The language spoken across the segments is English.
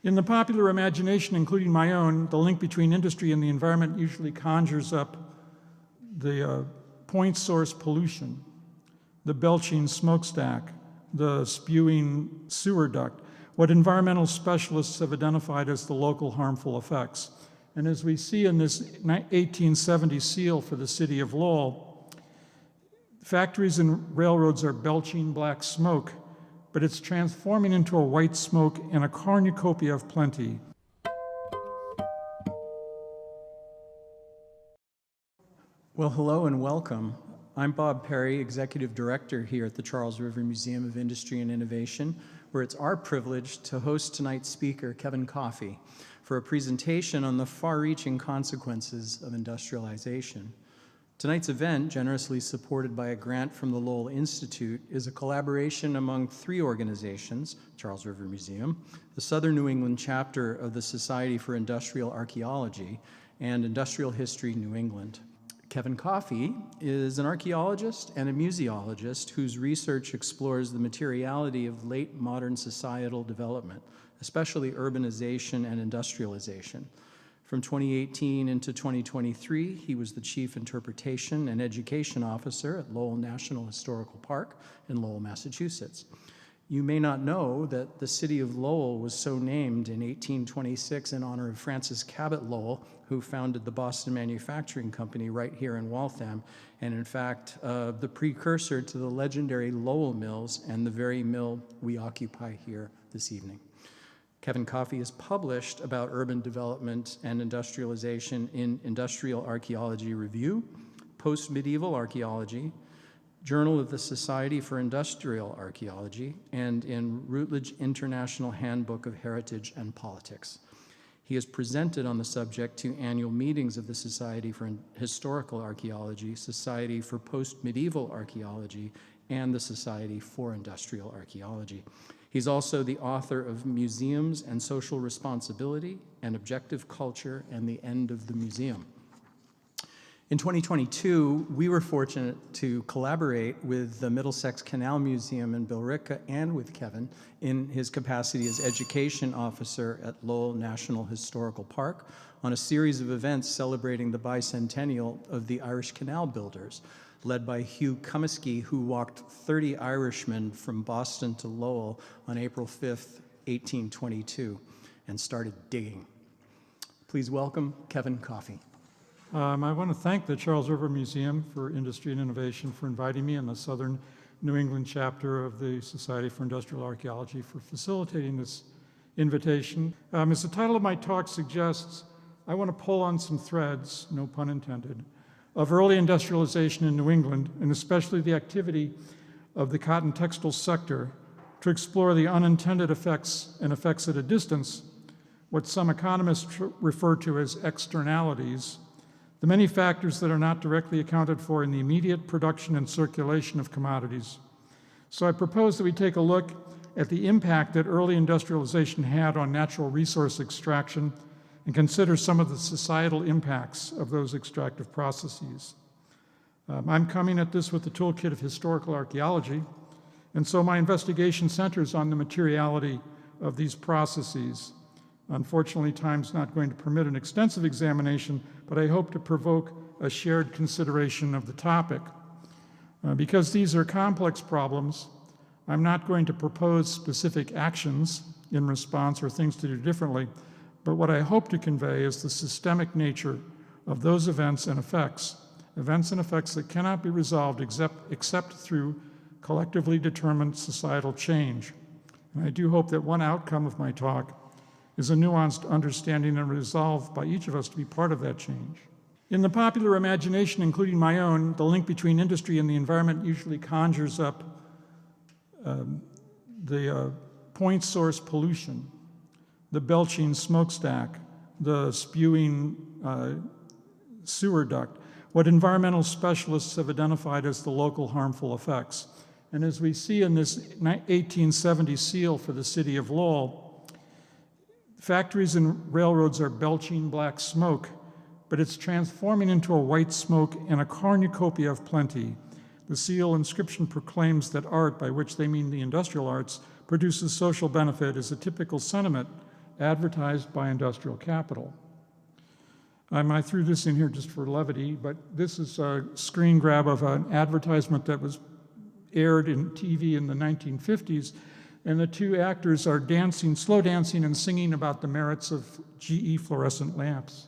In the popular imagination, including my own, the link between industry and the environment usually conjures up the point source pollution, the belching smokestack, the spewing sewer duct, what environmental specialists have identified as the local harmful effects. And as we see in this 1870 seal for the city of Lowell, factories and railroads are belching black smoke, but it's transforming into a white smoke and a cornucopia of plenty. Well, hello and welcome. I'm Bob Perry, Executive Director here at the Charles River Museum of Industry and Innovation, where it's our privilege to host tonight's speaker, Kevin Coffey, for a presentation on the far-reaching consequences of industrialization. Tonight's event, generously supported by a grant from the Lowell Institute, is a collaboration among three organizations: Charles River Museum, the Southern New England chapter of the Society for Industrial Archaeology, and Industrial History New England. Kevin Coffey is an archaeologist and a museologist whose research explores the materiality of late modern societal development, especially urbanization and industrialization. From 2018 into 2023, he was the Chief Interpretation and Education Officer at Lowell National Historical Park in Lowell, Massachusetts. You may not know that the city of Lowell was so named in 1826 in honor of Francis Cabot Lowell, who founded the Boston Manufacturing Company right here in Waltham, and in fact, the precursor to the legendary Lowell Mills and the very mill we occupy here this evening. Kevin Coffey has published about urban development and industrialization in Industrial Archaeology Review, Post-Medieval Archaeology, Journal of the Society for Industrial Archaeology, and in Routledge International Handbook of Heritage and Politics. He has presented on the subject to annual meetings of the Society for Historical Archaeology, Society for Post-Medieval Archaeology, and the Society for Industrial Archaeology. He's also the author of Museums and Social Responsibility and Objective Culture and the End of the Museum. In 2022, we were fortunate to collaborate with the Middlesex Canal Museum in Billerica and with Kevin in his capacity as Education Officer at Lowell National Historical Park on a series of events celebrating the bicentennial of the Irish Canal Builders, led by Hugh Comiskey, who walked 30 Irishmen from Boston to Lowell on April 5th, 1822, and started digging. Please welcome Kevin Coffey. I want to thank the Charles River Museum for Industry and Innovation for inviting me, and the Southern New England chapter of the Society for Industrial Archaeology for facilitating this invitation. As the title of my talk suggests, I want to pull on some threads, no pun intended, of early industrialization in New England, and especially the activity of the cotton textile sector, to explore the unintended effects and effects at a distance, what some economists refer to as externalities, the many factors that are not directly accounted for in the immediate production and circulation of commodities. So I propose that we take a look at the impact that early industrialization had on natural resource extraction and consider some of the societal impacts of those extractive processes. I'm coming at this with the toolkit of historical archaeology, and so my investigation centers on the materiality of these processes. Unfortunately, time's not going to permit an extensive examination, but I hope to provoke a shared consideration of the topic. Because these are complex problems, I'm not going to propose specific actions in response or things to do differently, but what I hope to convey is the systemic nature of those events and effects that cannot be resolved except through collectively determined societal change. And I do hope that one outcome of my talk is a nuanced understanding and resolve by each of us to be part of that change. In the popular imagination, including my own, the link between industry and the environment usually conjures up the point source pollution, the belching smokestack, the spewing sewer duct, what environmental specialists have identified as the local harmful effects. And as we see in this 1870 seal for the city of Lowell, factories and railroads are belching black smoke, but it's transforming into a white smoke and a cornucopia of plenty. The seal inscription proclaims that art, by which they mean the industrial arts, produces social benefit is a typical sentiment advertised by industrial capital. I threw this in here just for levity, but this is a screen grab of an advertisement that was aired in TV in the 1950s, and the two actors are dancing, slow dancing and singing about the merits of GE fluorescent lamps.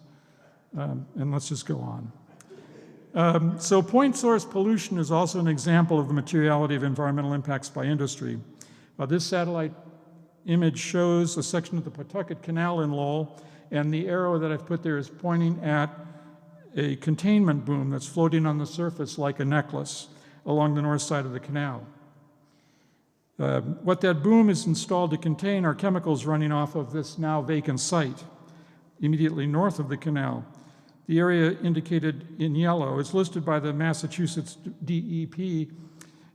And let's just go on. So point source pollution is also an example of the materiality of environmental impacts by industry. This satellite image shows a section of the Pawtucket Canal in Lowell, and the arrow that I've put there is pointing at a containment boom that's floating on the surface like a necklace along the north side of the canal. What that boom is installed to contain are chemicals running off of this now vacant site immediately north of the canal. The area indicated in yellow is listed by the Massachusetts DEP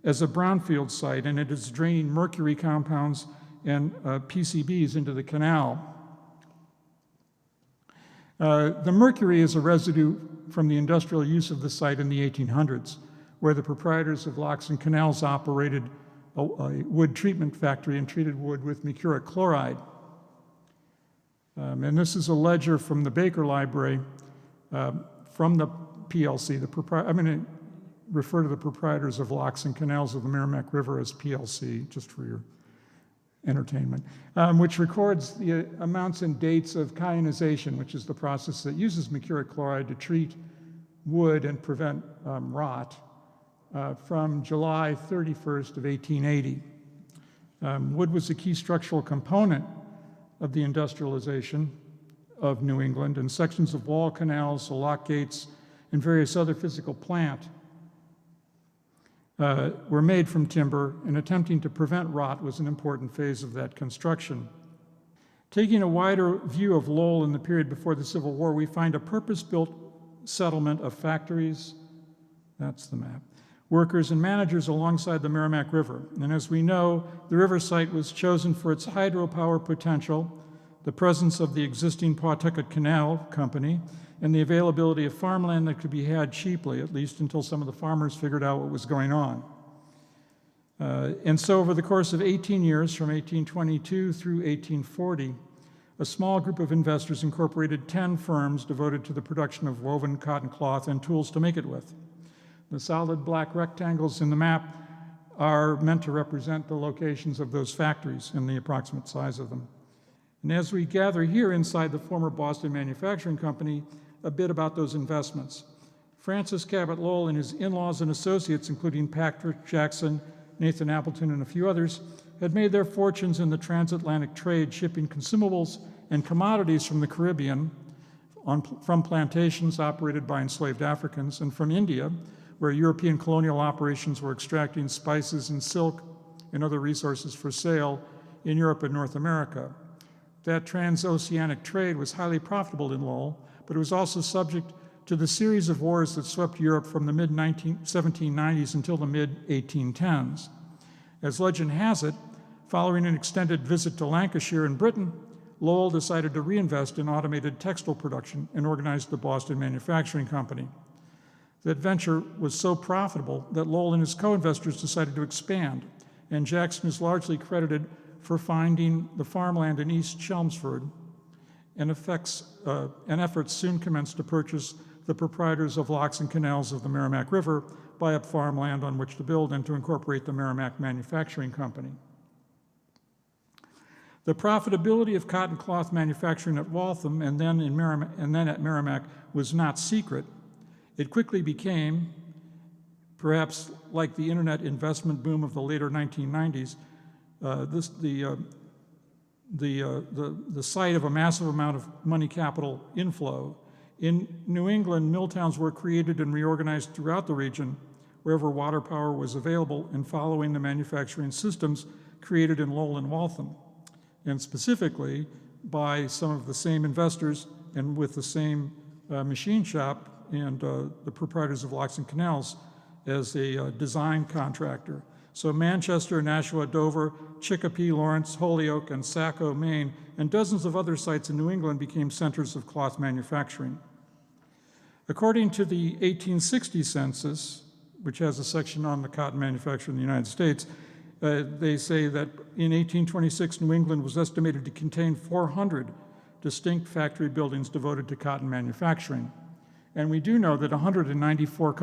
as a brownfield site, and it is draining mercury compounds and PCBs into the canal. The mercury is a residue from the industrial use of the site in the 1800s, where the proprietors of locks and canals operated a wood treatment factory and treated wood with mercuric chloride. And this is a ledger from the Baker Library from the PLC. I'm going to refer to the proprietors of locks and canals of the Merrimack River as PLC, just for your entertainment, which records the amounts and dates of kyanization, which is the process that uses mercuric chloride to treat wood and prevent rot, from July 31st of 1880. Wood was a key structural component of the industrialization of New England, and sections of wall canals, lock gates, and various other physical plant were made from timber, and attempting to prevent rot was an important phase of that construction. Taking a wider view of Lowell in the period before the Civil War, we find a purpose-built settlement of factories, that's the map, workers and managers alongside the Merrimack River. And as we know, the river site was chosen for its hydropower potential, the presence of the existing Pawtucket Canal Company, and the availability of farmland that could be had cheaply, at least until some of the farmers figured out what was going on. And so over the course of 18 years, from 1822 through 1840, a small group of investors incorporated 10 firms devoted to the production of woven cotton cloth and tools to make it with. The solid black rectangles in the map are meant to represent the locations of those factories and the approximate size of them. And as we gather here inside the former Boston Manufacturing Company, a bit about those investments. Francis Cabot Lowell and his in-laws and associates, including Patrick Jackson, Nathan Appleton, and a few others, had made their fortunes in the transatlantic trade, shipping consumables and commodities from the Caribbean, from plantations operated by enslaved Africans, and from India, where European colonial operations were extracting spices and silk and other resources for sale in Europe and North America. That transoceanic trade was highly profitable in Lowell, but it was also subject to the series of wars that swept Europe from the mid-1790s until the mid-1810s. As legend has it, following an extended visit to Lancashire and Britain, Lowell decided to reinvest in automated textile production and organized the Boston Manufacturing Company. That venture was so profitable that Lowell and his co-investors decided to expand, and Jackson is largely credited for finding the farmland in East Chelmsford, and efforts soon commenced to purchase the proprietors of locks and canals of the Merrimack River, buy up farmland on which to build, and to incorporate the Merrimack Manufacturing Company. The profitability of cotton cloth manufacturing at Waltham and then at Merrimack was not secret. It quickly became, perhaps like the internet investment boom of the later 1990s, the site of a massive amount of money capital inflow. In New England, mill towns were created and reorganized throughout the region wherever water power was available, and following the manufacturing systems created in Lowell and Waltham, and specifically by some of the same investors and with the same machine shop and the proprietors of locks and canals as a design contractor. So Manchester, Nashua, Dover, Chicopee, Lawrence, Holyoke, and Saco, Maine, and dozens of other sites in New England became centers of cloth manufacturing. According to the 1860 census, which has a section on the cotton manufacture in the United States, They say that in 1826, New England was estimated to contain 400 distinct factory buildings devoted to cotton manufacturing. And we do know that 194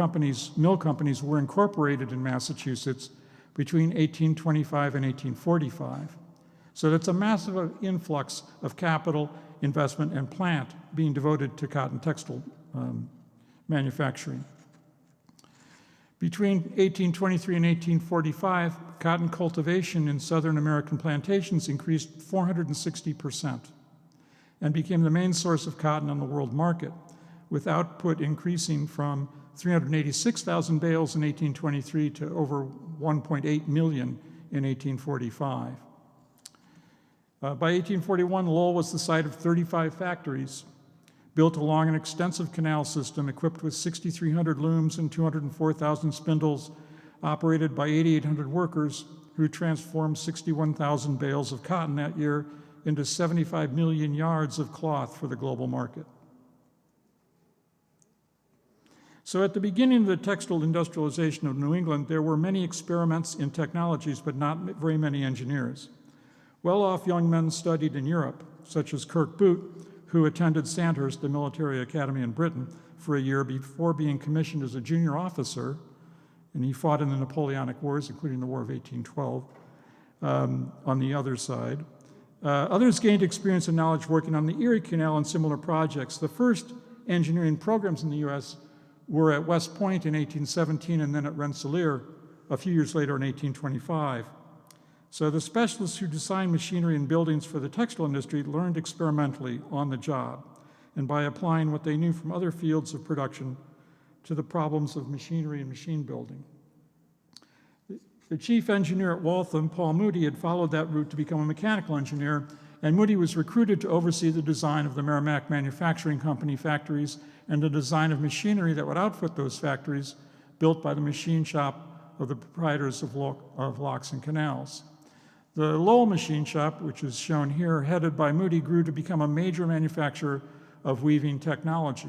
mill companies were incorporated in Massachusetts between 1825 and 1845. So that's a massive influx of capital, investment, and plant being devoted to cotton textile manufacturing. Between 1823 and 1845, cotton cultivation in Southern American plantations increased 460% and became the main source of cotton on the world market, with output increasing from 386,000 bales in 1823 to over 1.8 million in 1845. By 1841, Lowell was the site of 35 factories built along an extensive canal system equipped with 6,300 looms and 204,000 spindles, operated by 8,800 workers who transformed 61,000 bales of cotton that year into 75 million yards of cloth for the global market. So at the beginning of the textile industrialization of New England, there were many experiments in technologies, but not very many engineers. Well-off young men studied in Europe, such as Kirk Boot, who attended Sandhurst, the military academy in Britain, for a year before being commissioned as a junior officer, and he fought in the Napoleonic Wars, including the War of 1812, on the other side. Others gained experience and knowledge working on the Erie Canal and similar projects. The first engineering programs in the U.S. were at West Point in 1817 and then at Rensselaer a few years later in 1825. So the specialists who designed machinery and buildings for the textile industry learned experimentally on the job and by applying what they knew from other fields of production to the problems of machinery and machine building. The chief engineer at Waltham, Paul Moody, had followed that route to become a mechanical engineer, and Moody was recruited to oversee the design of the Merrimack Manufacturing Company factories and the design of machinery that would outfit those factories, built by the machine shop of the proprietors of locks and canals. The Lowell machine shop, which is shown here, headed by Moody, grew to become a major manufacturer of weaving technology.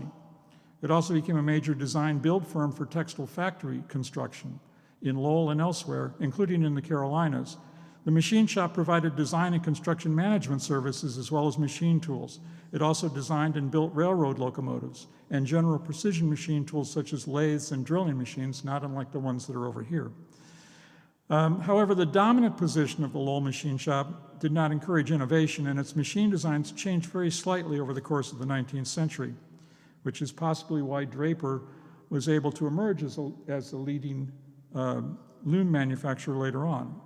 It also became a major design-build firm for textile factory construction in Lowell and elsewhere, including in the Carolinas. The machine shop provided design and construction management services as well as machine tools. It also designed and built railroad locomotives and general precision machine tools such as lathes and drilling machines, not unlike the ones that are over here. However, the dominant position of the Lowell machine shop did not encourage innovation, and its machine designs changed very slightly over the course of the 19th century, which is possibly why Draper was able to emerge as a leading loom manufacturer later on.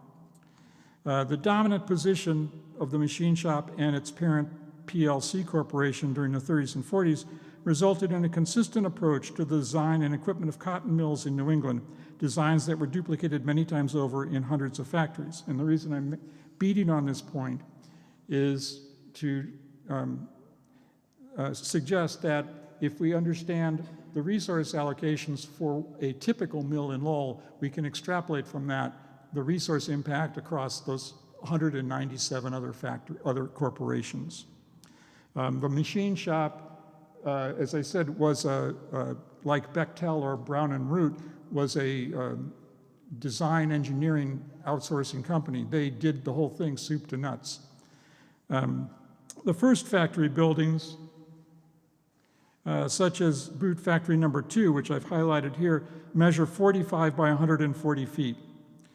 The dominant position of the machine shop and its parent PLC Corporation during the 30s and 40s resulted in a consistent approach to the design and equipment of cotton mills in New England, designs that were duplicated many times over in hundreds of factories. And the reason I'm beating on this point is to suggest that if we understand the resource allocations for a typical mill in Lowell, we can extrapolate from that the resource impact across those 197 other corporations. The machine shop, as I said, was like Bechtel or Brown and Root, was a design engineering outsourcing company. They did the whole thing, soup to nuts. The first factory buildings, such as Boot Factory number 2, which I've highlighted here, measure 45 by 140 feet,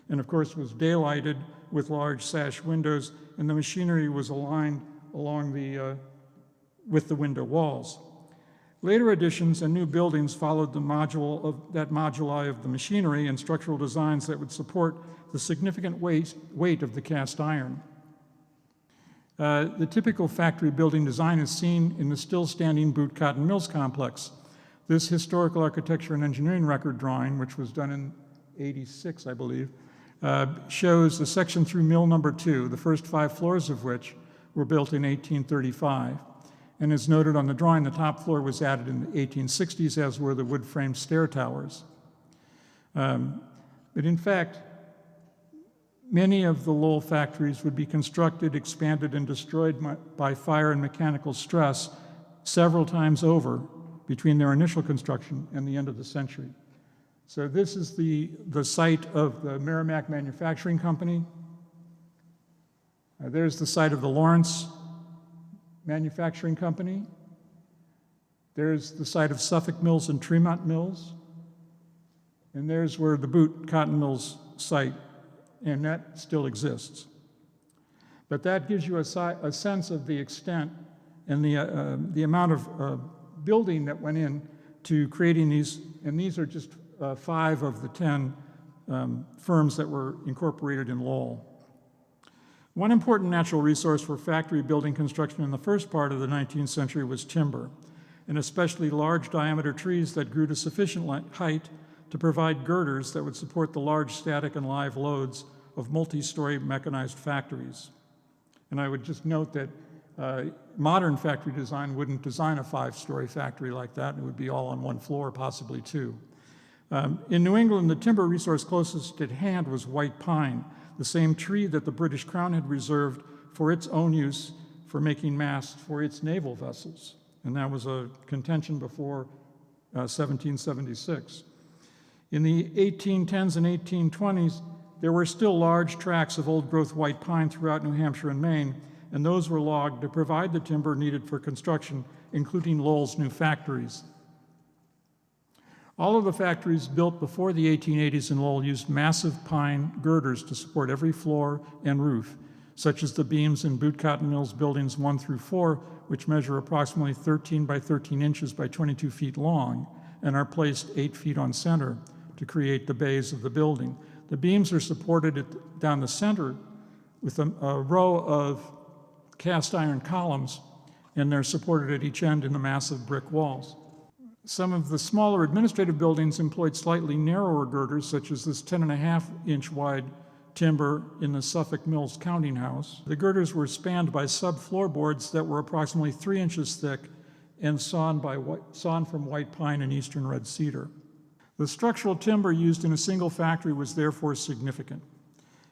and of course was daylighted with large sash windows, and the machinery was aligned along with the window walls. Later additions and new buildings followed that moduli of the machinery and structural designs that would support the significant weight of the cast iron. The typical factory building design is seen in the still-standing Boot Cotton Mills complex. This historical architecture and engineering record drawing, which was done in '86, I believe, shows the section through mill number 2, the first 5 floors of which were built in 1835. And as noted on the drawing, the top floor was added in the 1860s, as were the wood-framed stair towers. But in fact, many of the Lowell factories would be constructed, expanded, and destroyed by fire and mechanical stress several times over between their initial construction and the end of the century. So this is the site of the Merrimack Manufacturing Company. There's the site of the Lawrence Manufacturing Company. There's the site of Suffolk Mills and Tremont Mills. And there's where the Butte Cotton Mills site, and that still exists. But that gives you a sense of the extent and the amount of building that went in to creating these, and these are just 5 of the 10 firms that were incorporated in Lowell. One important natural resource for factory building construction in the first part of the 19th century was timber, and especially large diameter trees that grew to sufficient height to provide girders that would support the large static and live loads of multi-story mechanized factories. And I would just note that modern factory design wouldn't design a 5-story factory like that. It would be all on one floor, possibly 2. In New England, the timber resource closest at hand was white pine, the same tree that the British Crown had reserved for its own use for making masts for its naval vessels. And that was a contention before 1776. In the 1810s and 1820s, there were still large tracts of old-growth white pine throughout New Hampshire and Maine, and those were logged to provide the timber needed for construction, including Lowell's new factories. All of the factories built before the 1880s in Lowell used massive pine girders to support every floor and roof, such as the beams in Butte Cotton Mills buildings 1 through 4, which measure approximately 13 by 13 inches by 22 feet long and are placed 8 feet on center to create the bays of the building. The beams are supported down the center with a row of cast iron columns, and they're supported at each end in the massive brick walls. Some of the smaller administrative buildings employed slightly narrower girders, such as this 10.5-inch wide timber in the Suffolk Mills counting house. The girders were spanned by sub-floorboards that were approximately 3 inches thick and sawn from white pine and eastern red cedar. The structural timber used in a single factory was therefore significant.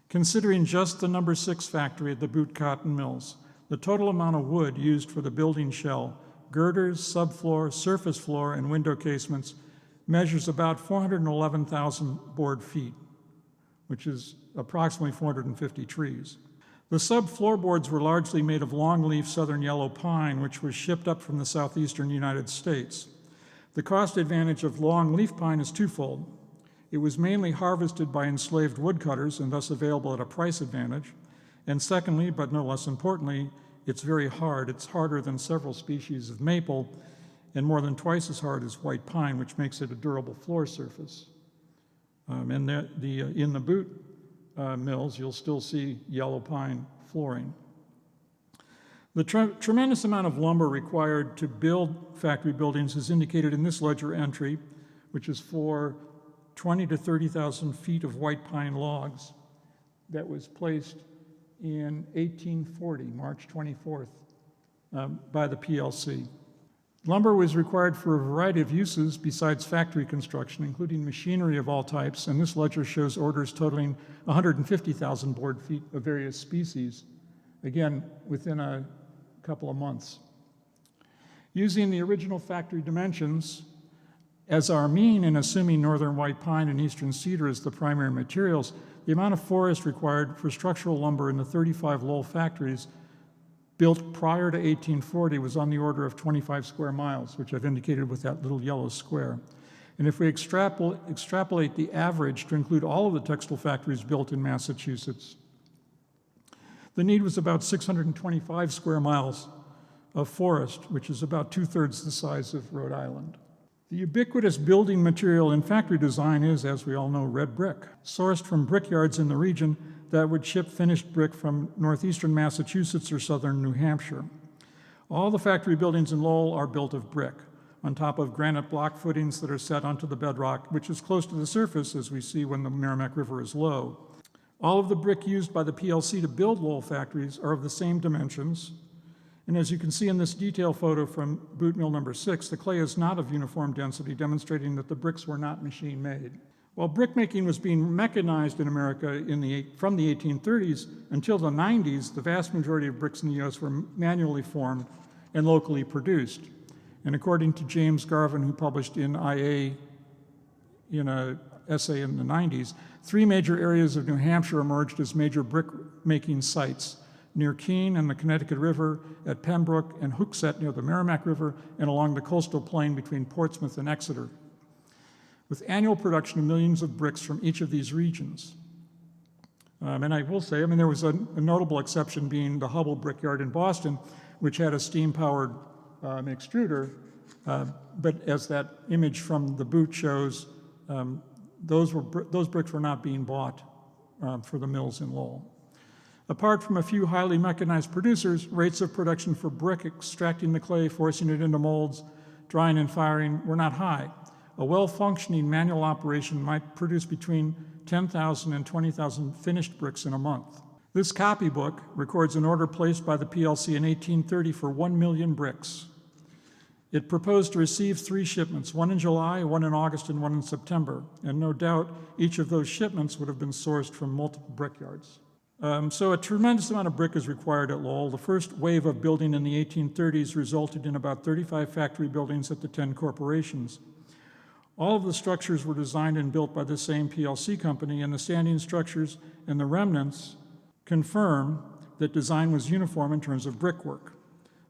Considering just the number 6 factory at the Butte Cotton Mills, the total amount of wood used for the building shell, girders, subfloor, surface floor, and window casements measures about 411,000 board feet, which is approximately 450 trees. The sub-floorboards were largely made of longleaf southern yellow pine, which was shipped up from the southeastern United States. The cost advantage of longleaf pine is twofold. It was mainly harvested by enslaved woodcutters and thus available at a price advantage. And secondly, but no less importantly, it's very hard. It's harder than several species of maple and more than twice as hard as white pine, which makes it a durable floor surface. In the Butte mills, you'll still see yellow pine flooring. The tremendous amount of lumber required to build factory buildings is indicated in this ledger entry, which is for 20 to 30,000 feet of white pine logs that was placed in 1840, March 24th, by the PLC. Lumber was required for a variety of uses besides factory construction, including machinery of all types, and this ledger shows orders totaling 150,000 board feet of various species, again, within a couple of months. Using the original factory dimensions as our mean and assuming northern white pine and eastern cedar as the primary materials, the amount of forest required for structural lumber in the 35 Lowell factories built prior to 1840 was on the order of 25 square miles, which I've indicated with that little yellow square. And if we extrapolate the average to include all of the textile factories built in Massachusetts, the need was about 625 square miles of forest, which is about 2/3 the size of Rhode Island. The ubiquitous building material in factory design is, as we all know, red brick, sourced from brickyards in the region that would ship finished brick from northeastern Massachusetts or southern New Hampshire. All the factory buildings in Lowell are built of brick, on top of granite block footings that are set onto the bedrock, which is close to the surface, as we see when the Merrimack River is low. All of the brick used by the PLC to build Lowell factories are of the same dimensions, and as you can see in this detail photo from Butte Mill number 6, the clay is not of uniform density, demonstrating that the bricks were not machine-made. While brickmaking was being mechanized in America from the 1830s until the 90s, the vast majority of bricks in the U.S. were manually formed and locally produced. And according to James Garvin, who published in IA in a essay in the 90s, 3 major areas of New Hampshire emerged as major brick-making sites: near Keene and the Connecticut River, at Pembroke and Hooksett near the Merrimack River, and along the coastal plain between Portsmouth and Exeter, with annual production of millions of bricks from each of these regions. And I will say, there was a notable exception being the Hubble Brickyard in Boston, which had a steam-powered extruder, but as that image from the boot shows, those bricks were not being bought for the mills in Lowell. Apart from a few highly mechanized producers, rates of production for brick, extracting the clay, forcing it into molds, drying and firing, were not high. A well-functioning manual operation might produce between 10,000 and 20,000 finished bricks in a month. This copybook records an order placed by the PLC in 1830 for 1 million bricks. It proposed to receive 3 shipments, one in July, one in August, and one in September, and no doubt each of those shipments would have been sourced from multiple brickyards. So a tremendous amount of brick is required at Lowell. The first wave of building in the 1830s resulted in about 35 factory buildings at the 10 corporations. All of the structures were designed and built by the same PLC company, and the standing structures and the remnants confirm that design was uniform in terms of brickwork.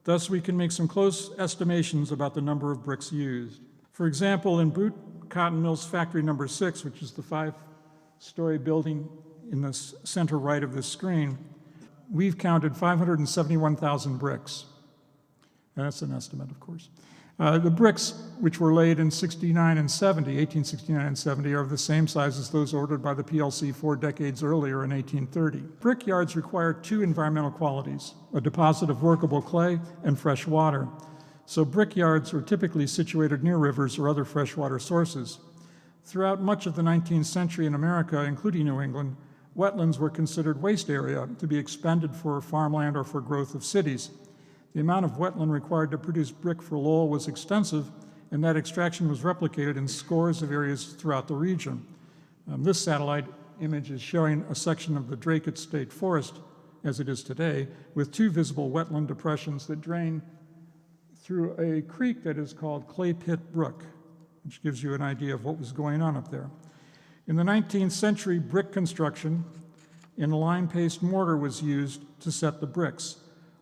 Thus, we can make some close estimations about the number of bricks used. For example, in Boot Cotton Mills Factory number 6, which is the 5-story building in the center right of this screen, we've counted 571,000 bricks. And that's an estimate, of course. The bricks, which were laid in 1869 and 70, are of the same size as those ordered by the PLC 4 decades earlier in 1830. Brickyards require 2 environmental qualities: a deposit of workable clay and fresh water. So brickyards are typically situated near rivers or other freshwater sources. Throughout much of the 19th century in America, including New England, wetlands were considered waste area to be expended for farmland or for growth of cities. The amount of wetland required to produce brick for Lowell was extensive, and that extraction was replicated in scores of areas throughout the region. This satellite image is showing a section of the Dracut State Forest, as it is today, with 2 visible wetland depressions that drain through a creek that is called Clay Pit Brook, which gives you an idea of what was going on up there. In the 19th century, brick construction in lime paste mortar was used to set the bricks.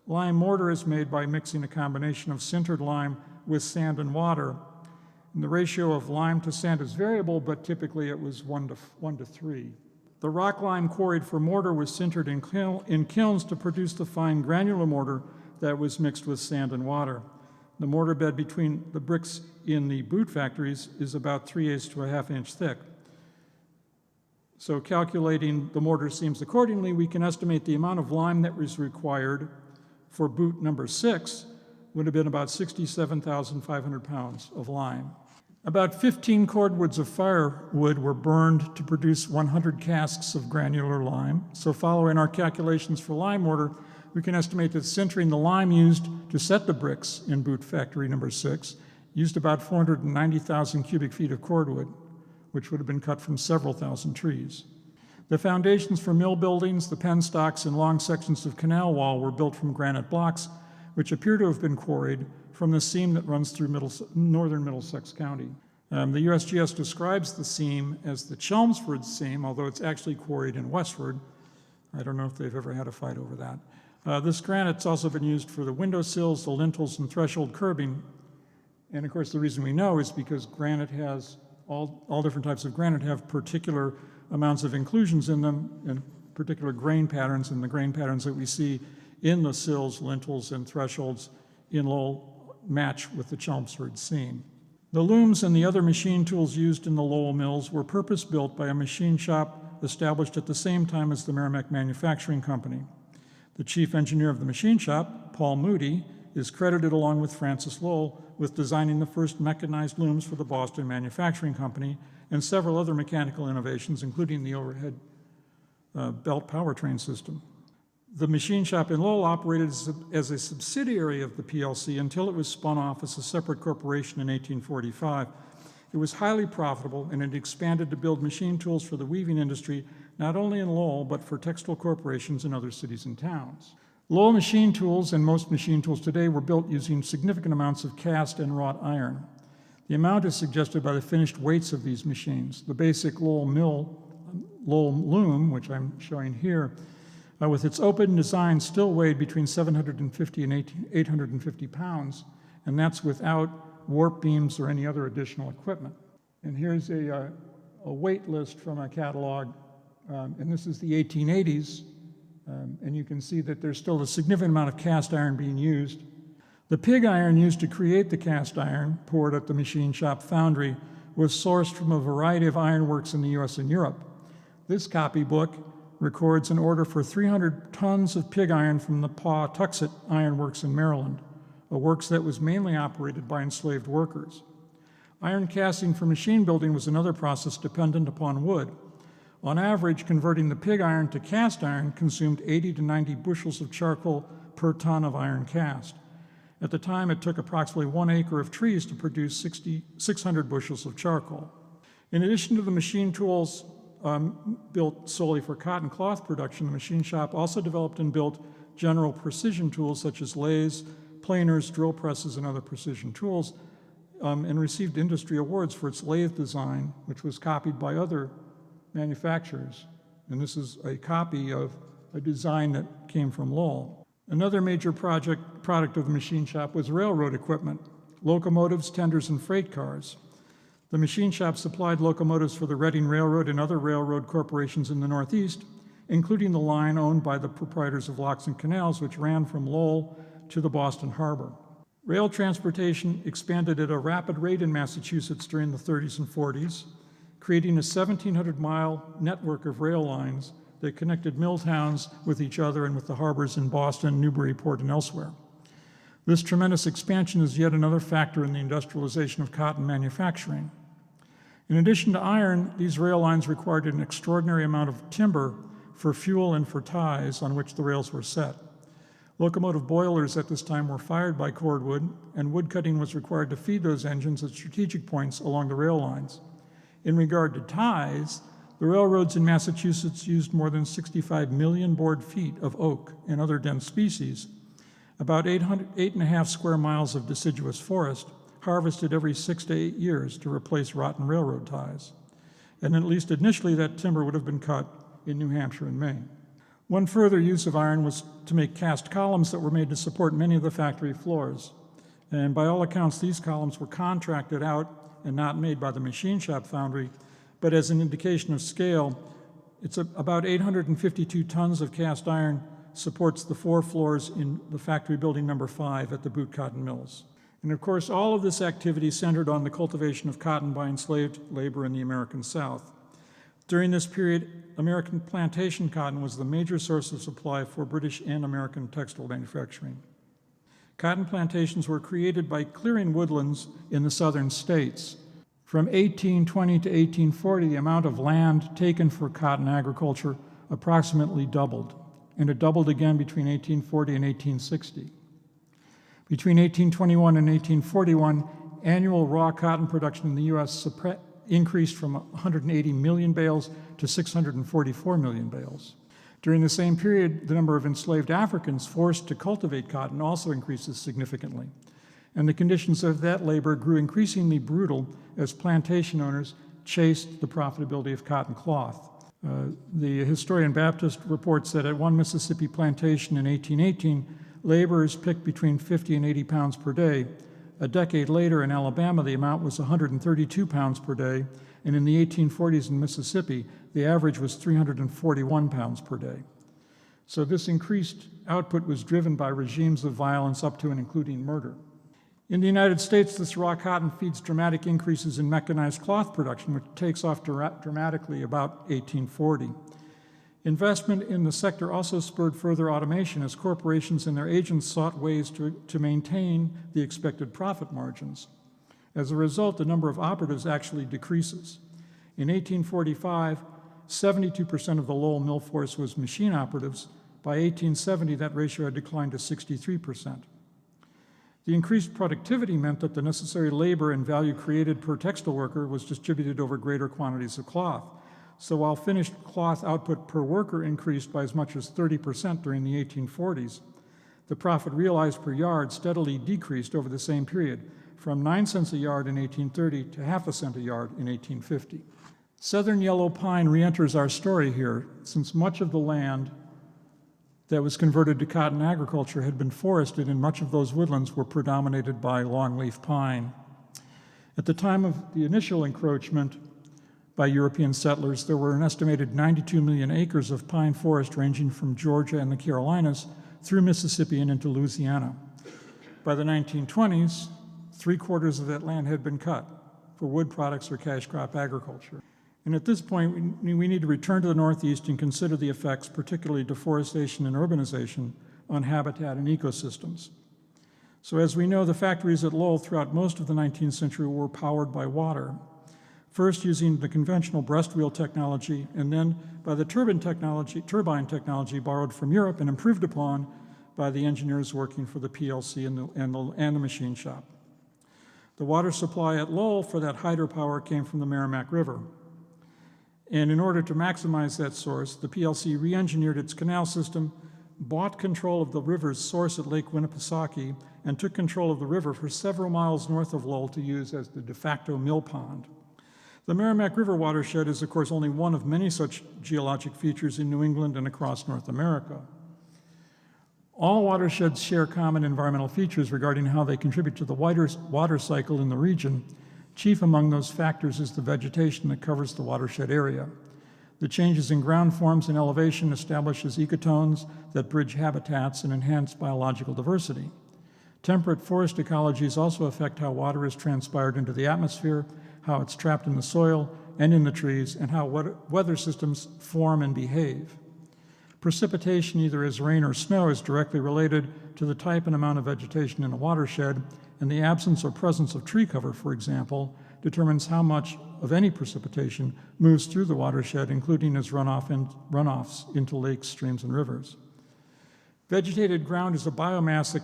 Lime mortar is made by mixing a combination of sintered lime with sand and water. And the ratio of lime to sand is variable, but typically it was 1 to 3. The rock lime quarried for mortar was sintered in kilns to produce the fine granular mortar that was mixed with sand and water. The mortar bed between the bricks in the boot factories is about 3/8 to a ½ inch thick. So calculating the mortar seams accordingly, we can estimate the amount of lime that was required for boot number 6 would have been about 67,500 pounds of lime. About 15 cordwoods of firewood were burned to produce 100 casks of granular lime. So following our calculations for lime mortar, we can estimate that sintering the lime used to set the bricks in boot factory number 6 used about 490,000 cubic feet of cordwood, which would have been cut from several thousand trees. The foundations for mill buildings, the penstocks, and long sections of canal wall were built from granite blocks, which appear to have been quarried from the seam that runs through northern Middlesex County. The USGS describes the seam as the Chelmsford seam, although it's actually quarried in Westford. I don't know if they've ever had a fight over that. This granite's also been used for the windowsills, the lintels, and threshold curbing. And of course, the reason we know is because granite has, all different types of granite have particular amounts of inclusions in them and particular grain patterns, and the grain patterns that we see in the sills, lintels, and thresholds in Lowell match with the Chelmsford seam. The looms and the other machine tools used in the Lowell mills were purpose-built by a machine shop established at the same time as the Merrimack Manufacturing Company. The chief engineer of the machine shop, Paul Moody, is credited along with Francis Lowell with designing the first mechanized looms for the Boston Manufacturing Company and several other mechanical innovations, including the overhead belt powertrain system. The machine shop in Lowell operated as a subsidiary of the PLC until it was spun off as a separate corporation in 1845. It was highly profitable, and it expanded to build machine tools for the weaving industry, not only in Lowell, but for textile corporations in other cities and towns. Lowell machine tools, and most machine tools today, were built using significant amounts of cast and wrought iron. The amount is suggested by the finished weights of these machines. The basic Lowell loom, which I'm showing here, with its open design, still weighed between 750 and 850 pounds, and that's without warp beams or any other additional equipment. And here's a weight list from a catalog, and this is the 1880s, and you can see that there's still a significant amount of cast iron being used. The pig iron used to create the cast iron, poured at the machine shop foundry, was sourced from a variety of ironworks in the US and Europe. This copybook records an order for 300 tons of pig iron from the Pawtuxet Ironworks in Maryland, a works that was mainly operated by enslaved workers. Iron casting for machine building was another process dependent upon wood. On average, converting the pig iron to cast iron consumed 80 to 90 bushels of charcoal per ton of iron cast. At the time, it took approximately 1 acre of trees to produce 600 bushels of charcoal. In addition to the machine tools built solely for cotton cloth production, the machine shop also developed and built general precision tools such as lathes, planers, drill presses, and other precision tools, and received industry awards for its lathe design, which was copied by other manufacturers. And this is a copy of a design that came from Lowell. Another major product of the machine shop was railroad equipment, locomotives, tenders, and freight cars. The machine shop supplied locomotives for the Reading Railroad and other railroad corporations in the Northeast, including the line owned by the proprietors of locks and canals, which ran from Lowell to the Boston Harbor. Rail transportation expanded at a rapid rate in Massachusetts during the 30s and 40s, creating a 1,700-mile network of rail lines that connected mill towns with each other and with the harbors in Boston, Newburyport, and elsewhere. This tremendous expansion is yet another factor in the industrialization of cotton manufacturing. In addition to iron, these rail lines required an extraordinary amount of timber for fuel and for ties on which the rails were set. Locomotive boilers at this time were fired by cordwood, and wood cutting was required to feed those engines at strategic points along the rail lines. In regard to ties, the railroads in Massachusetts used more than 65 million board feet of oak and other dense species, about 8.5 square miles of deciduous forest, harvested every 6 to 8 years to replace rotten railroad ties. And at least initially, that timber would have been cut in New Hampshire and Maine. One further use of iron was to make cast columns that were made to support many of the factory floors. And by all accounts, these columns were contracted out and not made by the machine shop foundry, but as an indication of scale, it's about 852 tons of cast iron supports the 4 floors in the factory building number 5 at the Boot Cotton Mills. And of course, all of this activity centered on the cultivation of cotton by enslaved labor in the American South. During this period, American plantation cotton was the major source of supply for British and American textile manufacturing. Cotton plantations were created by clearing woodlands in the southern states. From 1820 to 1840, the amount of land taken for cotton agriculture approximately doubled, and it doubled again between 1840 and 1860. Between 1821 and 1841, annual raw cotton production in the U.S. increased from 180 million bales to 644 million bales. During the same period, the number of enslaved Africans forced to cultivate cotton also increases significantly, and the conditions of that labor grew increasingly brutal as plantation owners chased the profitability of cotton cloth. The historian Baptist reports that at one Mississippi plantation in 1818, laborers picked between 50 and 80 pounds per day. A decade later in Alabama, the amount was 132 pounds per day, and in the 1840s in Mississippi, the average was 341 pounds per day. So this increased output was driven by regimes of violence up to and including murder. In the United States, this raw cotton feeds dramatic increases in mechanized cloth production, which takes off dramatically about 1840. Investment in the sector also spurred further automation as corporations and their agents sought ways to maintain the expected profit margins. As a result, the number of operatives actually decreases. In 1845, 72% of the Lowell mill force was machine operatives. By 1870, that ratio had declined to 63%. The increased productivity meant that the necessary labor and value created per textile worker was distributed over greater quantities of cloth. So while finished cloth output per worker increased by as much as 30% during the 1840s, the profit realized per yard steadily decreased over the same period, from 9 cents a yard in 1830 to half a cent a yard in 1850. Southern yellow pine re-enters our story here, since much of the land that was converted to cotton agriculture had been forested, and much of those woodlands were predominated by longleaf pine. At the time of the initial encroachment by European settlers, there were an estimated 92 million acres of pine forest ranging from Georgia and the Carolinas through Mississippi and into Louisiana. By the 1920s, 3/4 of that land had been cut for wood products or cash crop agriculture. And at this point, we need to return to the Northeast and consider the effects, particularly deforestation and urbanization, on habitat and ecosystems. So as we know, the factories at Lowell throughout most of the 19th century were powered by water, first using the conventional breast wheel technology, and then by the turbine technology borrowed from Europe and improved upon by the engineers working for the PLC and the machine shop. The water supply at Lowell for that hydropower came from the Merrimack River. And in order to maximize that source, the PLC re-engineered its canal system, bought control of the river's source at Lake Winnipesaukee, and took control of the river for several miles north of Lowell to use as the de facto mill pond. The Merrimack River watershed is, of course, only one of many such geologic features in New England and across North America. All watersheds share common environmental features regarding how they contribute to the water cycle in the region. Chief among those factors is the vegetation that covers the watershed area. The changes in ground forms and elevation establishes ecotones that bridge habitats and enhance biological diversity. Temperate forest ecologies also affect how water is transpired into the atmosphere, how it's trapped in the soil and in the trees, and how weather systems form and behave. Precipitation, either as rain or snow, is directly related to the type and amount of vegetation in a watershed, and the absence or presence of tree cover, for example, determines how much of any precipitation moves through the watershed, including as runoffs into lakes, streams, and rivers. Vegetated ground is a biomass that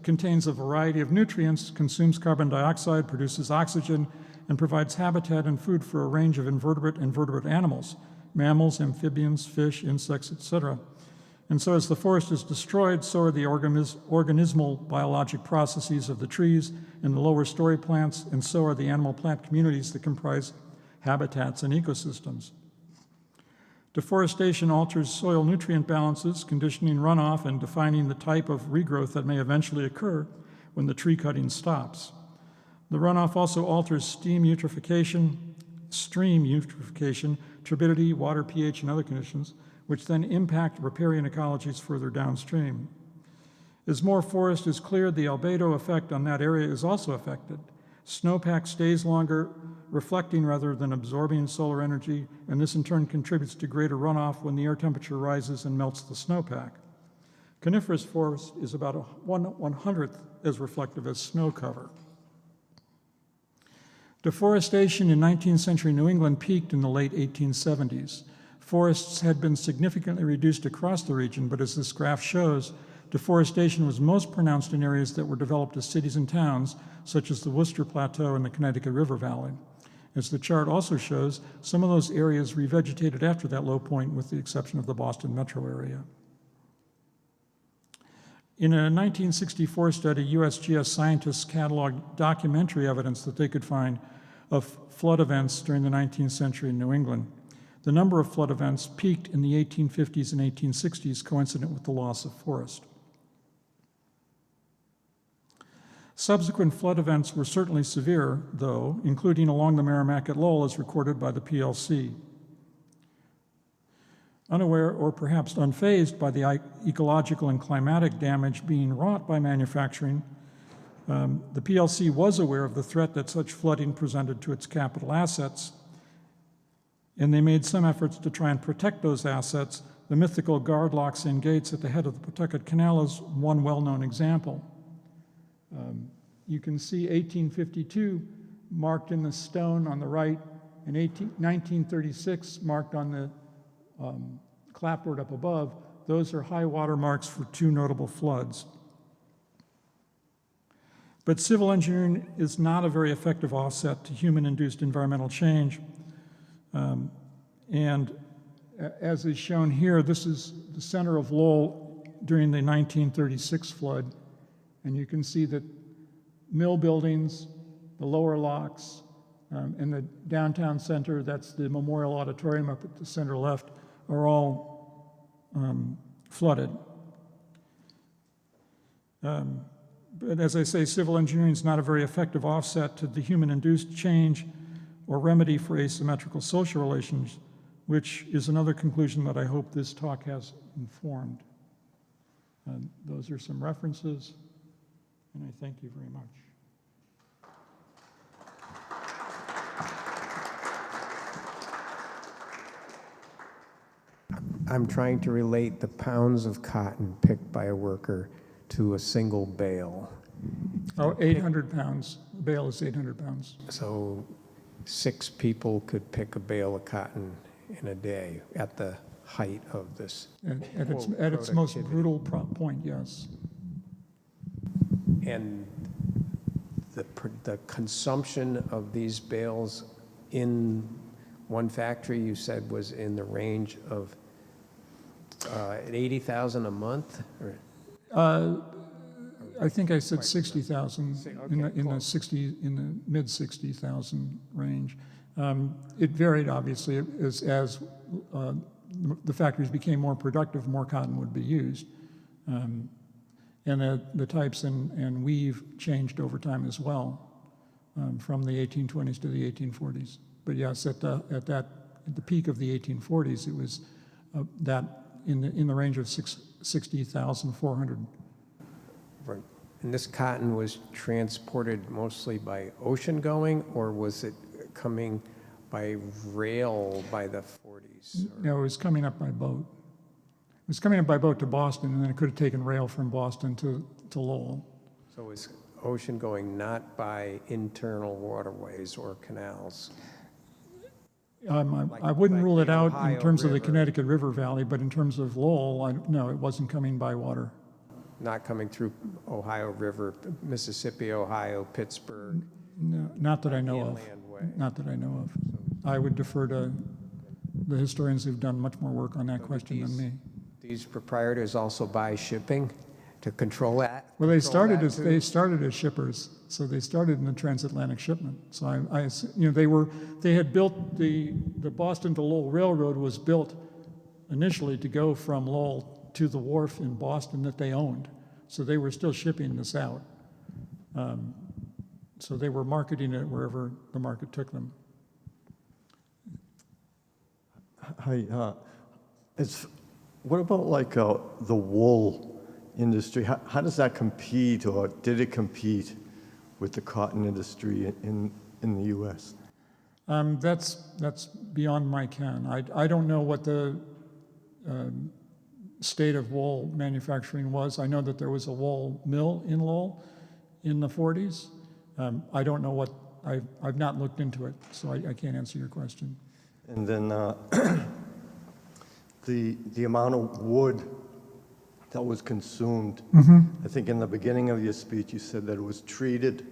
contains a variety of nutrients, consumes carbon dioxide, produces oxygen, and provides habitat and food for a range of invertebrate and vertebrate animals, mammals, amphibians, fish, insects, etc. And so as the forest is destroyed, so are the organismal biologic processes of the trees and the lower story plants, and so are the animal plant communities that comprise habitats and ecosystems. Deforestation alters soil nutrient balances, conditioning runoff and defining the type of regrowth that may eventually occur when the tree cutting stops. The runoff also alters stream eutrophication, turbidity, water pH, and other conditions, which then impact riparian ecologies further downstream. As more forest is cleared, the albedo effect on that area is also affected. Snowpack stays longer, reflecting rather than absorbing solar energy, and this in turn contributes to greater runoff when the air temperature rises and melts the snowpack. Coniferous forest is about 1/100th as reflective as snow cover. Deforestation in 19th century New England peaked in the late 1870s. Forests had been significantly reduced across the region, but as this graph shows, deforestation was most pronounced in areas that were developed as cities and towns, such as the Worcester Plateau and the Connecticut River Valley. As the chart also shows, some of those areas revegetated after that low point, with the exception of the Boston metro area. In a 1964 study, USGS scientists cataloged documentary evidence that they could find of flood events during the 19th century in New England. The number of flood events peaked in the 1850s and 1860s, coincident with the loss of forest. Subsequent flood events were certainly severe, though, including along the Merrimack at Lowell as recorded by the PLC. Unaware or perhaps unfazed by the ecological and climatic damage being wrought by manufacturing, the PLC was aware of the threat that such flooding presented to its capital assets, and they made some efforts to try and protect those assets. The mythical guard locks and gates at the head of the Pawtucket Canal is one well-known example. You can see 1852 marked in the stone on the right, and 1936 marked on the clapboard up above. Those are high water marks for two notable floods. But civil engineering is not a very effective offset to human-induced environmental change. And as is shown here, this is the center of Lowell during the 1936 flood, and you can see that mill buildings, the lower locks, and the downtown center, that's the Memorial Auditorium up at the center left, are all flooded. But as I say, civil engineering is not a very effective offset to the human-induced change or remedy for asymmetrical social relations, which is another conclusion that I hope this talk has informed. Those are some references, and I thank you very much. I'm trying to relate the pounds of cotton picked by a worker to a single bale. Oh, 800 pounds. A bale is 800 pounds. So 6 people could pick a bale of cotton in a day at the height of this. At its most brutal point, yes. And the consumption of these bales in one factory, you said, was in the range of 80,000 a month? Or? I think I said 60,000 Okay, in the mid 60,000 range. It varied obviously as the factories became more productive, more cotton would be used, and the types and weave changed over time as well, from the 1820s to the 1840s. But yes, at the peak of the 1840s, it was that in the range of 60,400. Right. And this cotton was transported mostly by ocean going, or was it coming by rail by the 40s? No, it was coming up by boat. It was coming up by boat to Boston, and then it could have taken rail from Boston to Lowell. So it was ocean going, not by internal waterways or canals? I wouldn't rule it out in Ohio terms of the River. Connecticut River Valley, but in terms of Lowell, no, it wasn't coming by water. Not coming through Ohio River, Mississippi, Ohio, Pittsburgh? No, not that I know of. Inland way. Not that I know of. I would defer to the historians who've done much more work on that question than me. These proprietors also buy shipping to control that? Well, they Control that too? started as shippers, so they started in the transatlantic shipment. So they had built the Boston to Lowell Railroad was built initially to go from Lowell to the wharf in Boston that they owned. So they were still shipping this out. So they were marketing it wherever the market took them. Hi, what about like the wool industry? How does that compete, or did it compete with the cotton industry in the U.S.? That's beyond my ken. I don't know what the state of wool manufacturing was. I know that there was a wool mill in Lowell in the 40s. I don't know what, I've not looked into it, so I can't answer your question. And then the amount of wood that was consumed, I think in the beginning of your speech you said that it was treated.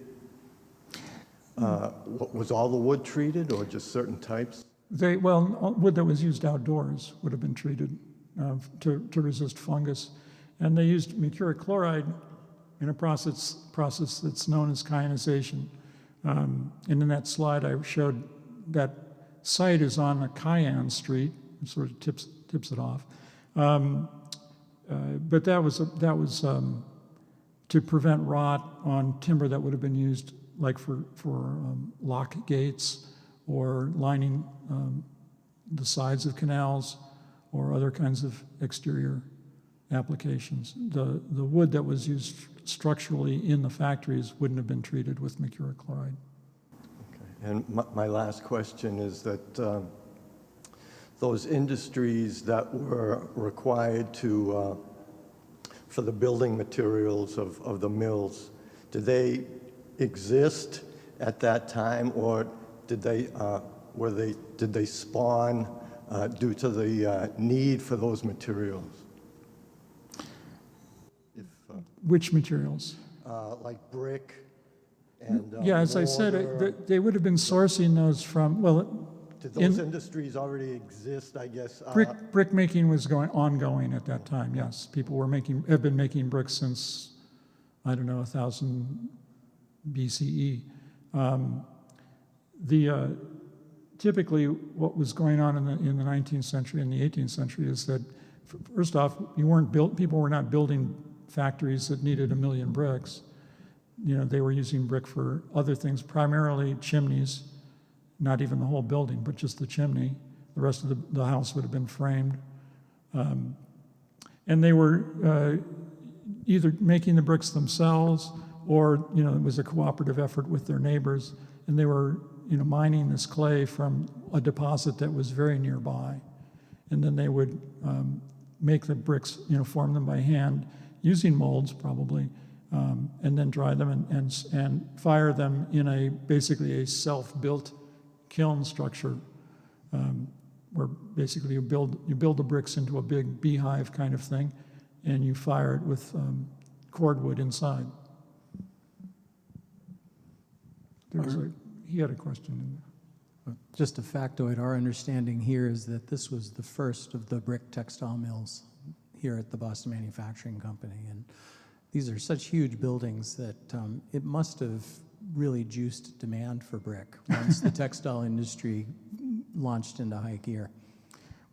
Was all the wood treated, or just certain types? Wood that was used outdoors would have been treated to resist fungus. And they used mercuric chloride in a process that's known as kyanization. And in that slide I showed that site is on a Cayenne Street, it sort of tips it off. But that was to prevent rot on timber that would have been used like for lock gates or lining the sides of canals or other kinds of exterior applications. The wood that was used structurally in the factories wouldn't have been treated with mercuric chloride. Okay. And my last question is that those industries that were required for the building materials of the mills, did they exist at that time, or did they spawn due to the need for those materials? Which materials? Like brick and Yeah, as I said, mortar. they would have been sourcing those from, well, Did those industries already exist, I guess? Brick making was ongoing at that time, yes. People have been making bricks since, I don't know, 1000 BCE. Typically, what was going on in the 19th century and the 18th century is that, first off, people were not building factories that needed 1 million bricks. They were using brick for other things, primarily chimneys, not even the whole building, but just the chimney. The rest of the house would have been framed. And they were either making the bricks themselves or, it was a cooperative effort with their neighbors, and they were, mining this clay from a deposit that was very nearby. And then they would make the bricks, form them by hand, using molds probably, and then dry them and fire them in basically a self-built kiln structure, where basically you build the bricks into a big beehive kind of thing, and you fire it with cordwood inside. He had a question in there. Just a factoid, our understanding here is that this was the first of the brick textile mills here at the Boston Manufacturing Company. And these are such huge buildings that it must have really juiced demand for brick once the textile industry launched into high gear.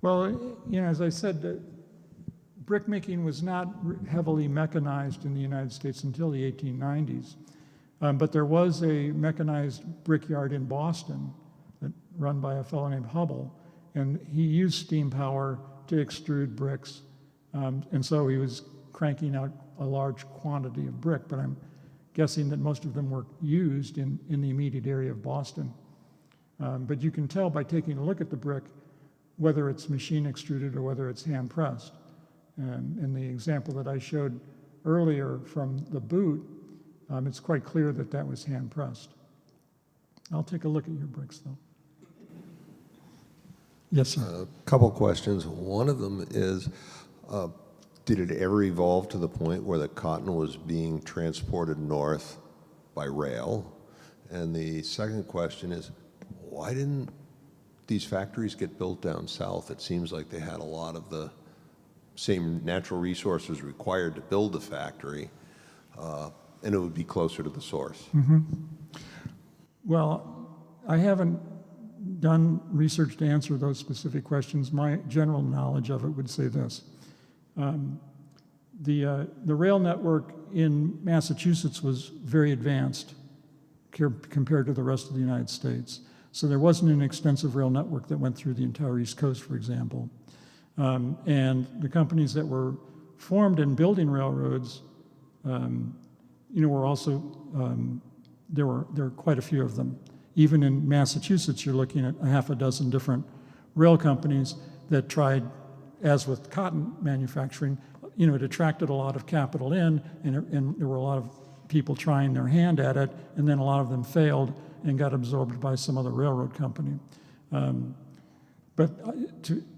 Well, as I said, brick making was not heavily mechanized in the United States until the 1890s. But there was a mechanized brickyard in Boston run by a fellow named Hubble, and he used steam power to extrude bricks. And so he was cranking out a large quantity of brick, but I'm guessing that most of them were used in the immediate area of Boston. But you can tell by taking a look at the brick whether it's machine extruded or whether it's hand pressed. In the example that I showed earlier from the boot, it's quite clear that that was hand pressed. I'll take a look at your bricks though. Yes, sir. A couple questions. One of them is, did it ever evolve to the point where the cotton was being transported north by rail? And the second question is, why didn't these factories get built down south? It seems like they had a lot of the same natural resources required to build a factory, and it would be closer to the source. Mm-hmm. Well, I haven't done research to answer those specific questions. My general knowledge of it would say this. The rail network in Massachusetts was very advanced compared to the rest of the United States. So there wasn't an extensive rail network that went through the entire East Coast, for example. And the companies that were formed in building railroads, were also, there were quite a few of them. Even in Massachusetts, you're looking at a half a dozen different rail companies that tried, as with cotton manufacturing, it attracted a lot of capital in, and there were a lot of people trying their hand at it, and then a lot of them failed and got absorbed by some other railroad company. But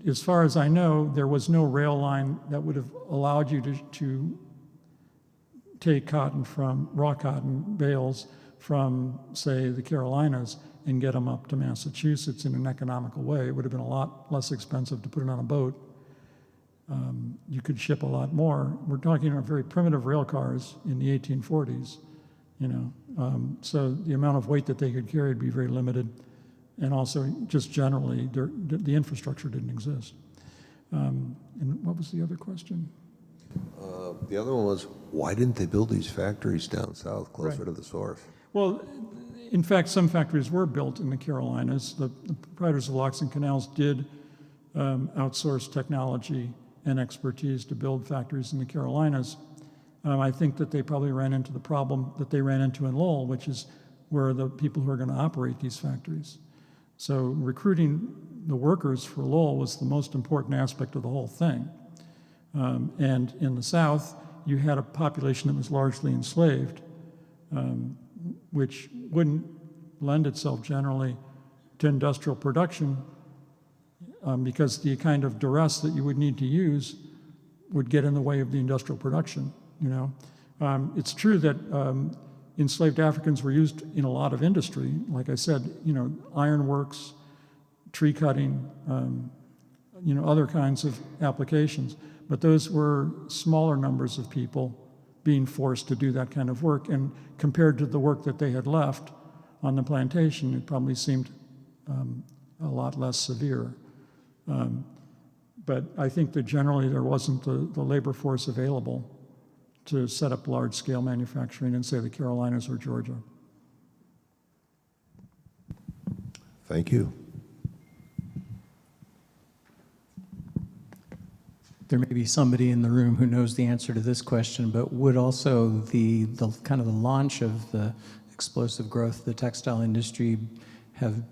as far as I know, there was no rail line that would have allowed you to take cotton from raw cotton bales from, say, the Carolinas and get them up to Massachusetts in an economical way. It would have been a lot less expensive to put it on a boat. You could ship a lot more. We're talking about very primitive rail cars in the 1840s, so the amount of weight that they could carry would be very limited. And also, just generally, the infrastructure didn't exist. And what was the other question? The other one was, why didn't they build these factories down south, closer to the source? Well, in fact, some factories were built in the Carolinas. The proprietors of locks and canals did outsource technology and expertise to build factories in the Carolinas. I think that they probably ran into the problem that they ran into in Lowell, which is where the people who are going to operate these factories. So recruiting the workers for Lowell was the most important aspect of the whole thing. And in the South, you had a population that was largely enslaved, which wouldn't lend itself generally to industrial production because the kind of duress that you would need to use would get in the way of the industrial production, It's true that enslaved Africans were used in a lot of industry. Like I said, ironworks, tree cutting, other kinds of applications. But those were smaller numbers of people being forced to do that kind of work. And compared to the work that they had left on the plantation, it probably seemed a lot less severe. But I think that generally there wasn't the labor force available to set up large-scale manufacturing in, say, the Carolinas or Georgia. Thank you. There may be somebody in the room who knows the answer to this question, but would also the kind of the launch of the explosive growth of the textile industry have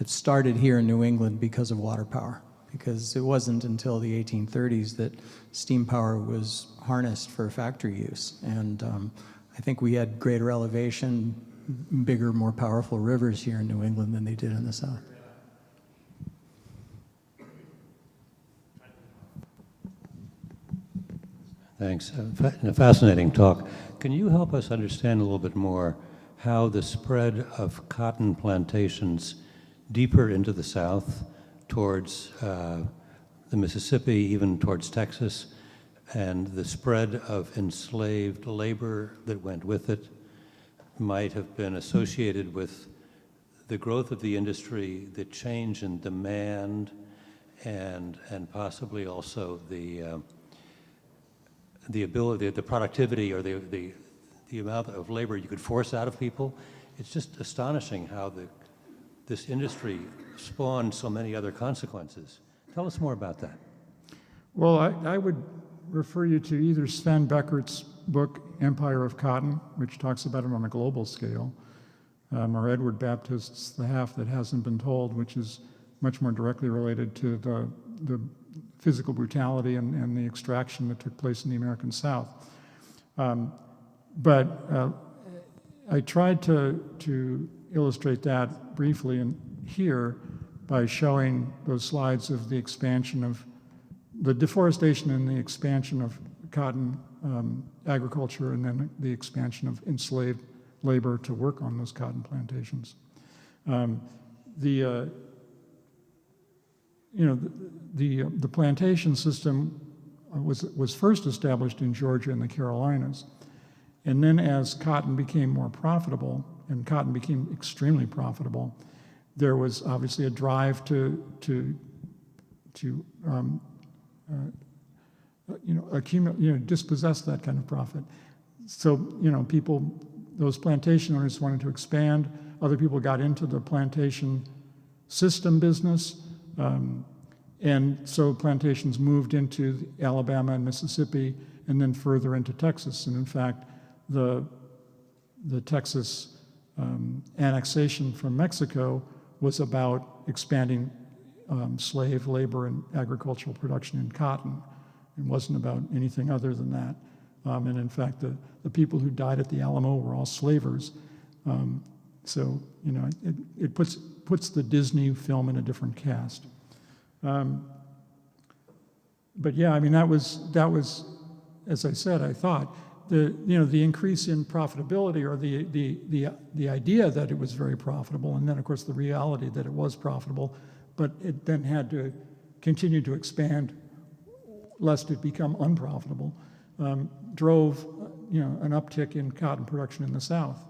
started here in New England because of water power? Because it wasn't until the 1830s that steam power was harnessed for factory use. And I think we had greater elevation, bigger, more powerful rivers here in New England than they did in the South. Thanks. A fascinating talk. Can you help us understand a little bit more how the spread of cotton plantations deeper into the South towards the Mississippi, even towards Texas, and the spread of enslaved labor that went with it might have been associated with the growth of the industry, the change in demand, and possibly also the ability, the productivity, or the amount of labor you could force out of people. It's just astonishing how this industry spawned so many other consequences. Tell us more about that. Well, I would refer you to either Sven Beckert's book, Empire of Cotton, which talks about it on a global scale, or Edward Baptist's The Half That Hasn't Been Told, which is much more directly related to the physical brutality and the extraction that took place in the American South. But I tried to illustrate that briefly here by showing those slides of the expansion of the deforestation and the expansion of cotton agriculture, and then the expansion of enslaved labor to work on those cotton plantations. The plantation system was first established in Georgia and the Carolinas, and then as cotton became more profitable, and cotton became extremely profitable, there was obviously a drive to dispossess that kind of profit. So those plantation owners wanted to expand. Other people got into the plantation system business. And so plantations moved into Alabama and Mississippi, and then further into Texas. And in fact, the Texas annexation from Mexico was about expanding slave labor and agricultural production in cotton. It wasn't about anything other than that. And in fact, the people who died at the Alamo were all slavers. So it puts the Disney film in a different cast. But yeah, I mean, that was, as I said, I thought the increase in profitability, or the idea that it was very profitable, and then of course the reality that it was profitable, but it then had to continue to expand lest it become unprofitable, drove an uptick in cotton production in the South.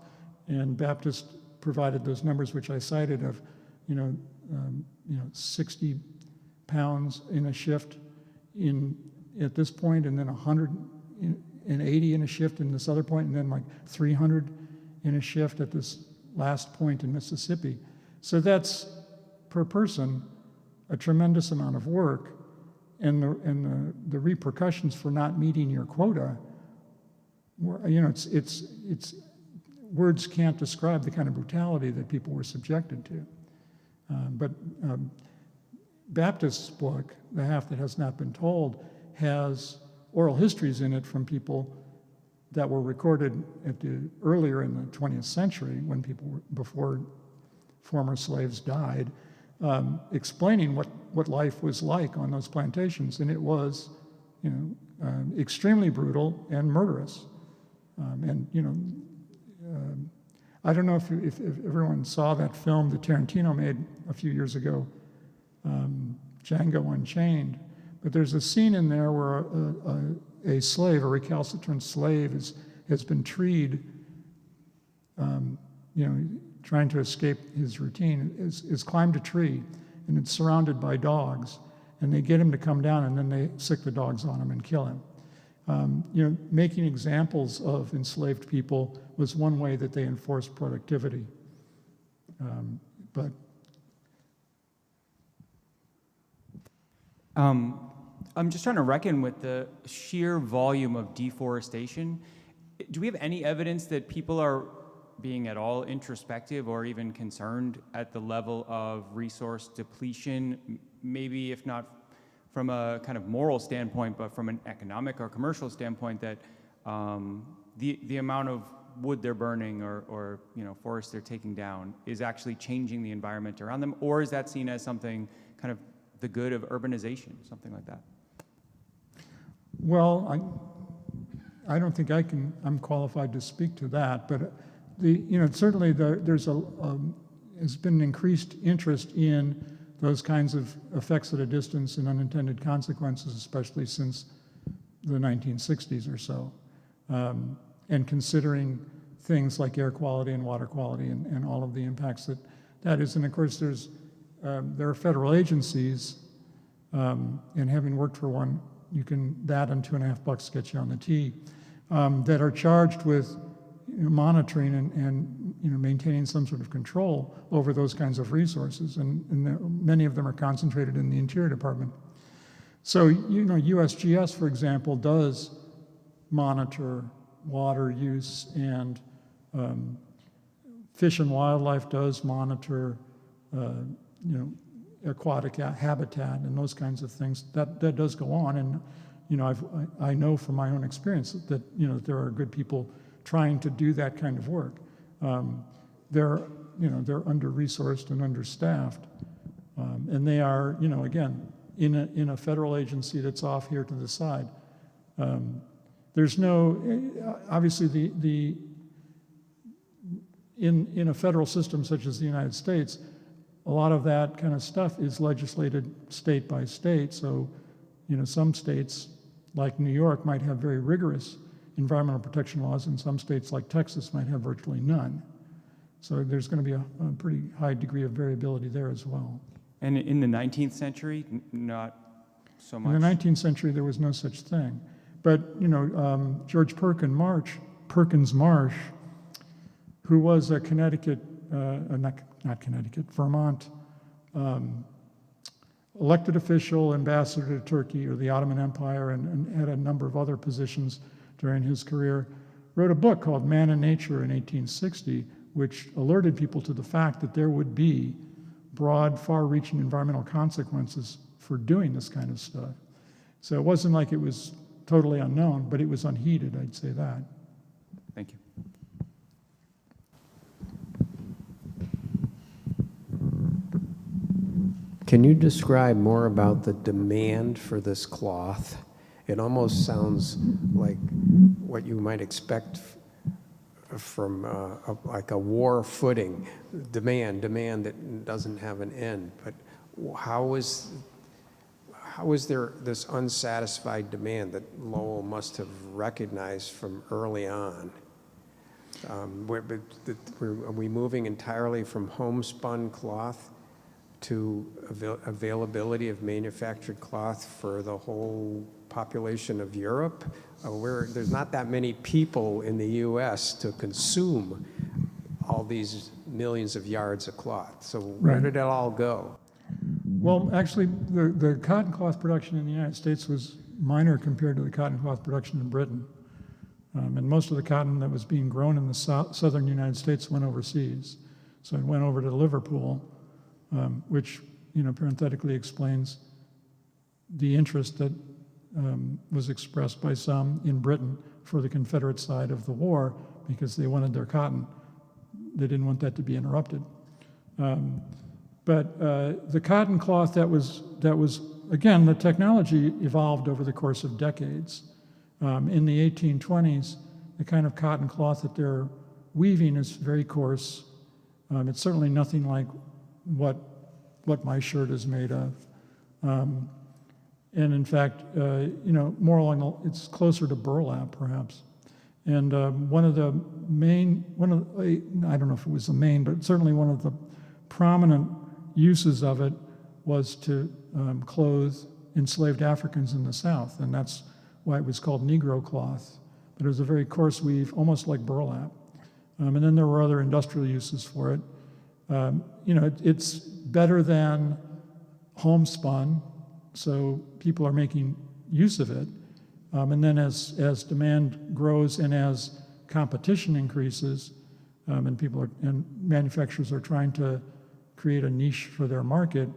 And Baptist provided those numbers which I cited of 60 pounds in a shift at this point, and then 180 in a shift in this other point, and then like 300 in a shift at this last point in Mississippi. So that's, per person, a tremendous amount of work, and the repercussions for not meeting your quota, it's words can't describe the kind of brutality that people were subjected to. But Baptist's book, The Half That Has Not Been Told, has oral histories in it from people that were recorded earlier in the 20th century, when people were, before former slaves died, explaining what life was like on those plantations, and it was, extremely brutal and murderous. I don't know if everyone saw that film that Tarantino made a few years ago, Django Unchained, but there's a scene in there where a slave, a recalcitrant slave, has been treed, trying to escape his routine, is climbed a tree, and it's surrounded by dogs, and they get him to come down, and then they sick the dogs on him and kill him. Making examples of enslaved people was one way that they enforced productivity. I'm just trying to reckon with the sheer volume of deforestation. Do we have any evidence that people are being at all introspective or even concerned at the level of resource depletion, maybe if not from a kind of moral standpoint, but from an economic or commercial standpoint, that the amount of wood they're burning or forests they're taking down is actually changing the environment around them? Or is that seen as something kind of the good of urbanization, something like that? Well, I don't think I'm qualified to speak to that, but certainly there's has been an increased interest in those kinds of effects at a distance and unintended consequences, especially since the 1960s or so, and considering things like air quality and water quality and all of the impacts that is. And of course, there are federal agencies, and having worked for one, that and $2.50 get you on the tee, that are charged with monitoring and maintaining some sort of control over those kinds of resources, and many of them are concentrated in the Interior Department. So USGS, for example, does monitor water use, and Fish and Wildlife does monitor aquatic habitat and those kinds of things. That does go on, and I know from my own experience that there are good people trying to do that kind of work. They're under-resourced and understaffed, and they are again in a federal agency that's off here to the side. There's no obviously in a federal system such as the United States, a lot of that kind of stuff is legislated state by state. So some states like New York might have very rigorous environmental protection laws, and some states like Texas might have virtually none. So there's going to be a pretty high degree of variability there as well. And in the 19th century, not so much? In the 19th century, there was no such thing. But, George Perkins Marsh, who was a Vermont elected official, ambassador to Turkey or the Ottoman Empire, and had a number of other positions during his career, wrote a book called Man and Nature in 1860, which alerted people to the fact that there would be broad, far-reaching environmental consequences for doing this kind of stuff. So it wasn't like it was totally unknown, but it was unheeded, I'd say that. Thank you. Can you describe more about the demand for this cloth? It almost sounds like what you might expect from like a war footing, demand that doesn't have an end. But how is there this unsatisfied demand that Lowell must have recognized from early on? Are we moving entirely from homespun cloth to availability of manufactured cloth for the whole population of Europe? There's not that many people in the US to consume all these millions of yards of cloth. So where did it all go? Well, actually, the cotton cloth production in the United States was minor compared to the cotton cloth production in Britain. And most of the cotton that was being grown in the southern United States went overseas. So it went over to Liverpool, which, parenthetically explains the interest that was expressed by some in Britain for the Confederate side of the war, because they wanted their cotton. They didn't want that to be interrupted. But the cotton cloth that was again, the technology evolved over the course of decades. In the 1820s, the kind of cotton cloth that they're weaving is very coarse. It's certainly nothing like what my shirt is made of. And in fact, more along, it's closer to burlap perhaps. And I don't know if it was the main, but certainly one of the prominent uses of it was to clothe enslaved Africans in the South, and that's why it was called Negro cloth. But it was a very coarse weave, almost like burlap. And then there were other industrial uses for it. It's better than homespun, so people are making use of it. And then as demand grows and as competition increases, and manufacturers are trying to create a niche for their market,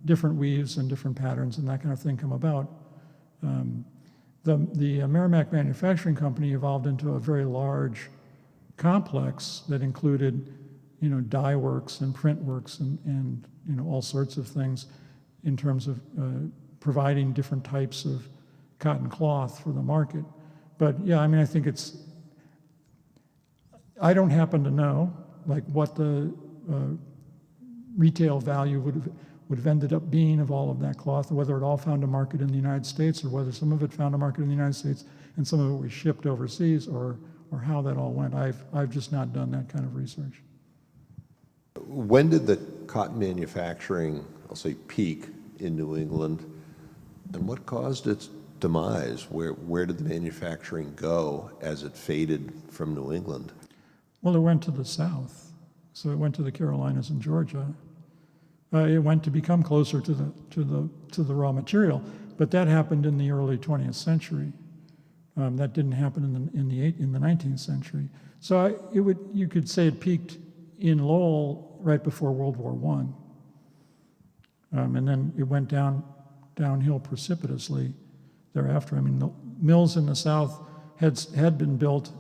different weaves and different patterns and that kind of thing come about. The Merrimack Manufacturing Company evolved into a very large complex that included, dye works and print works and all sorts of things in terms of providing different types of cotton cloth for the market. But yeah, I think I don't happen to know what the retail value would have ended up being of all of that cloth, or whether it all found a market in the United States, or whether some of it found a market in the United States and some of it was shipped overseas, or how that all went. I've just not done that kind of research. When did the cotton manufacturing, I'll say, peak in New England, and what caused its demise? Where did the manufacturing go as it faded from New England? Well, it went to the South. So it went to the Carolinas and Georgia. It went to become closer to the raw material, but that happened in the early 20th century. That didn't happen in the 19th century. So you could say it peaked in Lowell right before World War I, and then it went downhill precipitously thereafter. The mills in the South had been built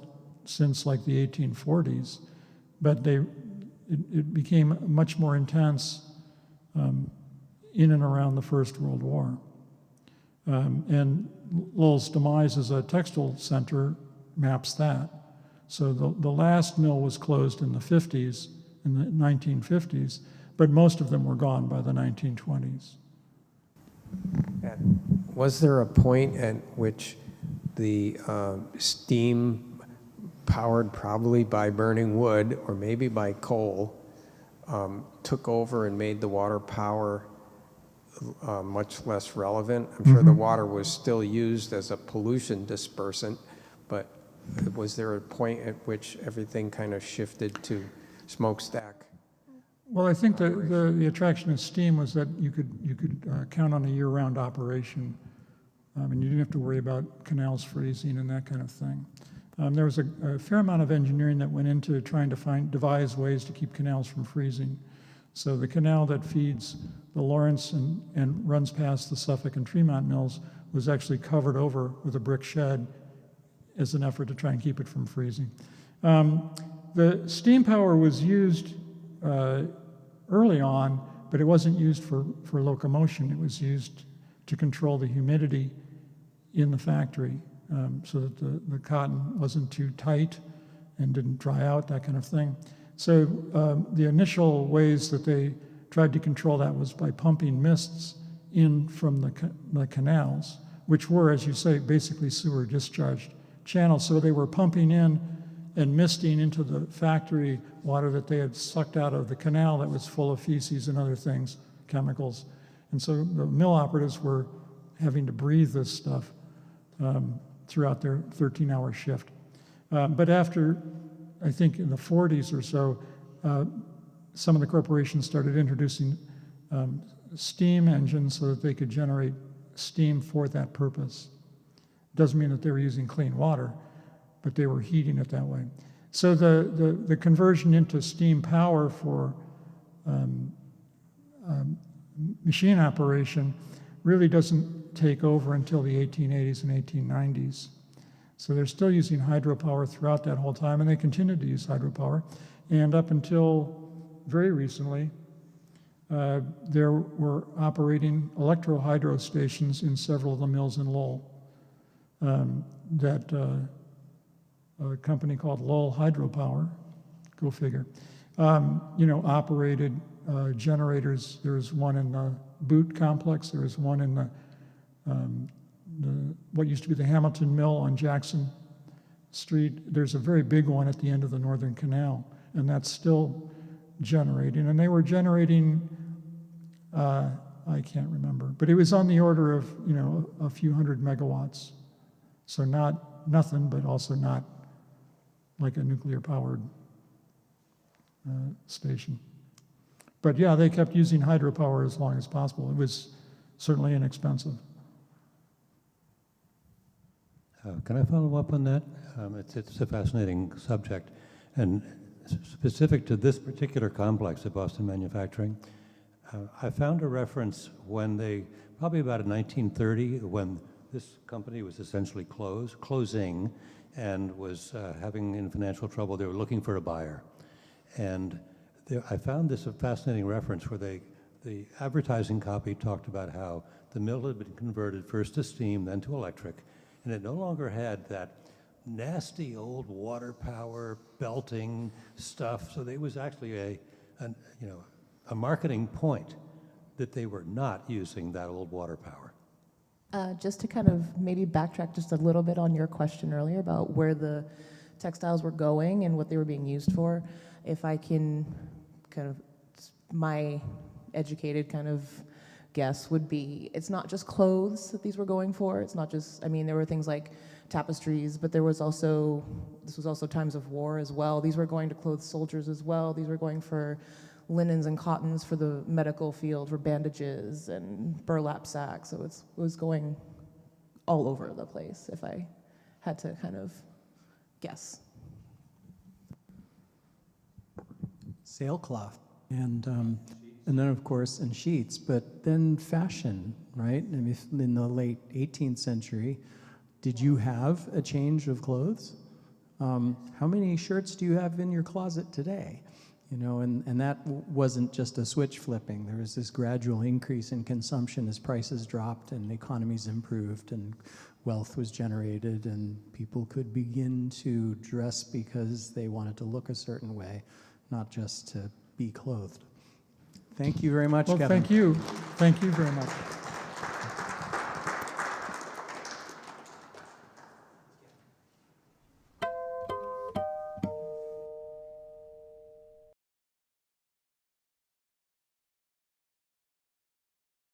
since the 1840s, but it became much more intense in and around the First World War. And Lowell's demise as a textile center maps that. So the last mill was closed in the 1950s, but most of them were gone by the 1920s. Was there a point at which the steam, powered probably by burning wood or maybe by coal, took over and made the water power much less relevant? I'm sure the water was still used as a pollution dispersant, but was there a point at which everything kind of shifted to smokestack? Well, I think the attraction of steam was that you could count on a year-round operation, and you didn't have to worry about canals freezing and that kind of thing. There was a fair amount of engineering that went into trying to devise ways to keep canals from freezing. So the canal that feeds the Lawrence and runs past the Suffolk and Tremont mills was actually covered over with a brick shed as an effort to try and keep it from freezing. The steam power was used early on, but it wasn't used for locomotion. It was used to control the humidity in the factory so that the cotton wasn't too tight and didn't dry out, that kind of thing. So the initial ways that they tried to control that was by pumping mists in from the canals, which were, as you say, basically sewer discharged channels. So they were pumping in and misting into the factory water that they had sucked out of the canal that was full of feces and other things, chemicals. And so the mill operatives were having to breathe this stuff throughout their 13-hour shift. But after, I think in the 40s or so, some of the corporations started introducing steam engines so that they could generate steam for that purpose. Doesn't mean that they were using clean water, but they were heating it that way. So the conversion into steam power for machine operation really doesn't take over until the 1880s and 1890s. So they're still using hydropower throughout that whole time, and they continued to use hydropower. And up until very recently, there were operating electro-hydro stations in several of the mills in Lowell that a company called Lowell Hydropower, go figure, operated generators. There's one in the Boot complex. There's one in the what used to be the Hamilton Mill on Jackson Street. There's a very big one at the end of the Northern Canal, and that's still generating. And they were generating, I can't remember, but it was on the order of, a few hundred megawatts. So not nothing, but also not like a nuclear powered station. But yeah, they kept using hydropower as long as possible. It was certainly inexpensive. Can I follow up on that? It's a fascinating subject, and specific to this particular complex at Boston Manufacturing, I found a reference when probably about in 1930, when this company was essentially closing, and was having in financial trouble. They were looking for a buyer, and I found this a fascinating reference where the advertising copy talked about how the mill had been converted first to steam, then to electric, and it no longer had that nasty old water power belting stuff. So there was actually a marketing point that they were not using that old water power. Just to kind of maybe backtrack just a little bit on your question earlier about where the textiles were going and what they were being used for, if I can kind of, my educated kind of guess would be, it's not just clothes that these were going for. It's not just, there were things like tapestries, but this was also times of war as well. These were going to clothe soldiers as well. These were going for linens and cottons for the medical field, for bandages and burlap sacks. So it was going all over the place, if I had to kind of guess. Sailcloth and then of course and sheets, but then fashion, right? In the late 18th century, did you have a change of clothes? How many shirts do you have in your closet today? And that wasn't just a switch flipping. There was this gradual increase in consumption as prices dropped and economies improved and wealth was generated and people could begin to dress because they wanted to look a certain way, not just to be clothed. Thank you very much, Well, Kevin. thank you. Thank you very much.